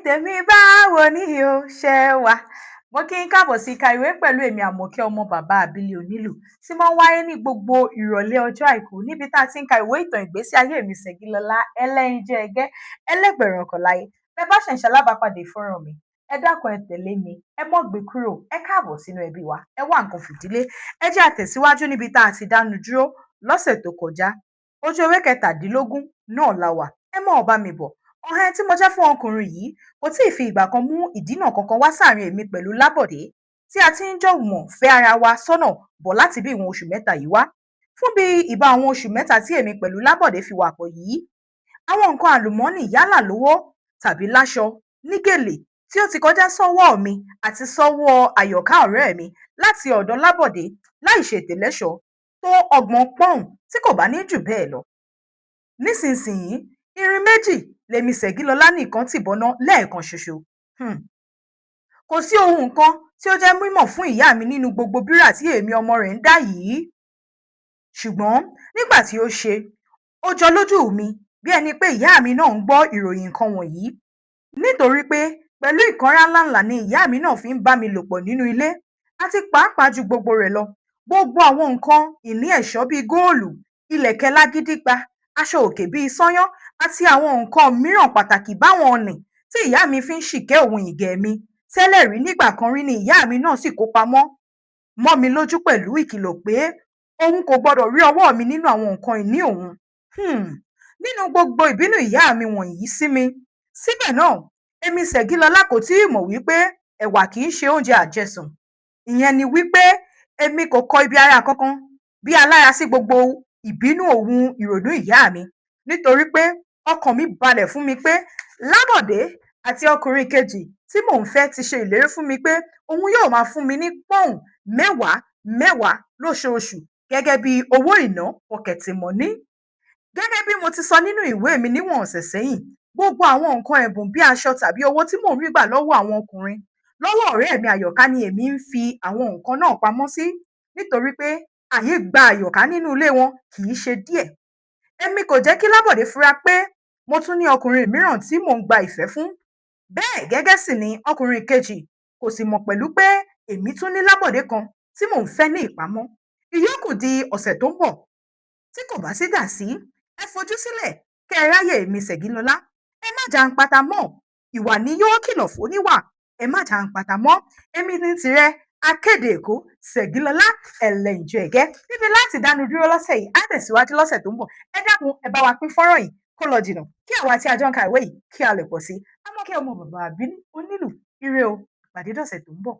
Tèmi báwo ni o ṣe wà? Mo kí yín káàbọ̀ sí Ìka Ìwé pẹ̀lú èmi Àmọ̀kẹ́ ọmọ bàbá àbílẹ̀ onílù tí máa ń wáyé ní gbogbo ìrọ̀lẹ́ ọjọ́ àìkú níbi tá a ti ń ka ìwé ìtàn ìgbésí ayé mi Ṣẹ̀gilọlá ẹlẹ́yinjú ẹgẹ́ ẹlẹ́gbẹ̀rún ọkọ̀ láyé. Bẹ́ẹ̀ bá ṣẹ̀ ń ṣalábàápàdé fọ́nrán mi, ẹ dákun ẹ tẹ̀lé mi, ẹ mọ́ gbé kúrò, ẹ káàbọ̀ sínú ẹbí wa, ẹ wá nǹkan fìdílé. Ẹ jẹ́ a tẹ̀síwájú níbi tá a ti dánu dúró lọ́sẹ̀ tó kọjá. Ojú ewé kẹtàdínlógún náà la wà. Ẹ mọ́ ọ bá mi bọ̀. Ọ̀rẹ́ tí mo jẹ́ fún ọkùnrin yìí kò tí ì fi ìgbà kan mú ìdínà kankan wá sáàrin èmi pẹ̀lú Lábọ̀dé tí a ti ń jọ̀mọ̀ fẹ́ ara wa sọ́nà bọ̀ láti bí ìwọ̀n oṣù mẹ́ta yìí wá. Fún bí ìbá àwọn oṣù mẹ́ta tí èmi pẹ̀lú Lábọ̀dé fi wà pọ̀ yìí, àwọn nǹkan àlùmọ́ọ́nì yálà lówó tàbí láṣọ ní gèlè tí ó ti kọjá sọ́wọ́ mi àti sọ́wọ́ Àyọ̀ká ọ̀rẹ́ mi láti ọ̀dọ̀ Lábọ̀dé láì ṣètèlẹ́ṣọ tó 30 pọ́ùn tí kò bá ní jù bẹ́ẹ̀ lọ. Nísinsìnyí, irin méjì lèmi Ṣẹ̀gilọlá nìkan tì bọná lẹ́ẹ̀kan ṣoṣo. Kò sí ohun kan tí ó jẹ́ mímọ̀ fún ìyá mi nínú gbogbo bírà tí èmi ọmọ rẹ̀ ń dá yìí. Ṣùgbọ́n nígbà tí ó ṣe, ó jọ lójú mi bí ẹni pé ìyá mi náà ń gbọ́ ìròyìn nǹkan wọ̀nyí. Nítorí pé pẹ̀lú ìkanra ńláńlá ni ìyá mi náà fi ń bá mi lò pọ̀ nínú ilé àti pàápàá ju gbogbo rẹ̀ lọ. Gbogbo àwọn nǹkan ìní ẹ̀ṣọ́ bíi góòlù, ìlẹ̀kẹ̀ lágídígba, aṣọ òkè bíi sányán àti àwọn nǹkan mìíràn pàtàkì báwọn ọ̀nì tí ìyá mi fi ń ṣìkẹ́ òun ìgẹ̀ mi tẹ́lẹ̀ rí nígbà kan rí ni ìyá mi náà sì kó pamọ́ mọ́ mi lójú pẹ̀lú ìkìlọ̀ pé òun kò gbọdọ̀ rí ọwọ́ mi nínú àwọn nǹkan ìní òun. Nínú gbogbo ìbínú ìyá mi wọ̀nyí sí mi, síbẹ̀ náà èmi Ṣẹ̀gilọlá kò tí ì mọ̀ wípé ẹ̀wà kì í ṣe oúnjẹ àjẹsùn. Ìyẹn ni wípé èmi kò kọ ibi ara kankan bí alára sí gbogbo ìbínú òun ìrònú ìyá mi, nítorí pé ọkàn mi balẹ̀ fún mi pé Lábọ̀dé àti ọkùnrin kejì tí mò ń fẹ́ ti ṣe ìlérí fún mi pé òun yóò máa fún mi ní pọ́ùn mẹ́wàá lóṣooṣù gẹ́gẹ́ bí owó ìná pọ̀kẹ̀tì mọ́ní. Gẹ́gẹ́ bí mo ti sọ nínú ìwé mi níwọ̀n ọ̀sẹ̀ sẹ́yìn, gbogbo àwọn nǹkan ẹ̀bùn bí aṣọ tàbí owó tí mò ń rí gbà lọ́wọ́ àwọn ọkùnrin lọ́wọ́ ọ̀rẹ́ mi Àyọ̀ká ni èmi ń fi àwọn nǹkan náà pamọ́ sí, nítorí pé àyè gba Àyọ̀ká nínú ilé wọn kì í ṣe díẹ̀. Èmi kò jẹ́ kí Lábọ̀dé fura pé mo tún ní ọkùnrin mìíràn tí mò ń gba ìfẹ́ fún. Bẹ́ẹ̀ gẹ́gẹ́ sì ni ọkùnrin kejì kò sì mọ̀ pẹ̀lú pé èmi tún ní Lábọ̀dé kan tí mò ń fẹ́ ní ìpamọ́. Ìyókù di ọ̀sẹ̀ tó ń bọ̀. Tí kò bá sí dàsí, ẹ fojú sílẹ̀ kẹ́ ẹ ráyè èmi Ṣẹ̀gilọlá. Ẹ má jàǹpátá mọ́. Ìwà ni yóò kìlọ̀ fóníwà. Ẹ má jàǹpátá mọ́. Èmi ní tirẹ̀ akéde Èkó Ṣẹ̀gilọlá ẹlẹ́yinjú ẹgẹ́. Níbi láti dánu dúró lọ́sẹ̀ yìí, á tẹ̀síwájú lọ́sẹ̀ tó ń bọ̀. Ẹ dákun ẹ bá wa pín fọ́nrán yìí kó lọ jìnnà kí àwa tí a jọ ń ka ìwé yìí kí a lè pọ̀ sí. Àmọ̀kẹ́ ọmọ bàbá àbílẹ̀ onílù, ire o, ìpàdé dọ̀sẹ̀ tó ń bọ̀.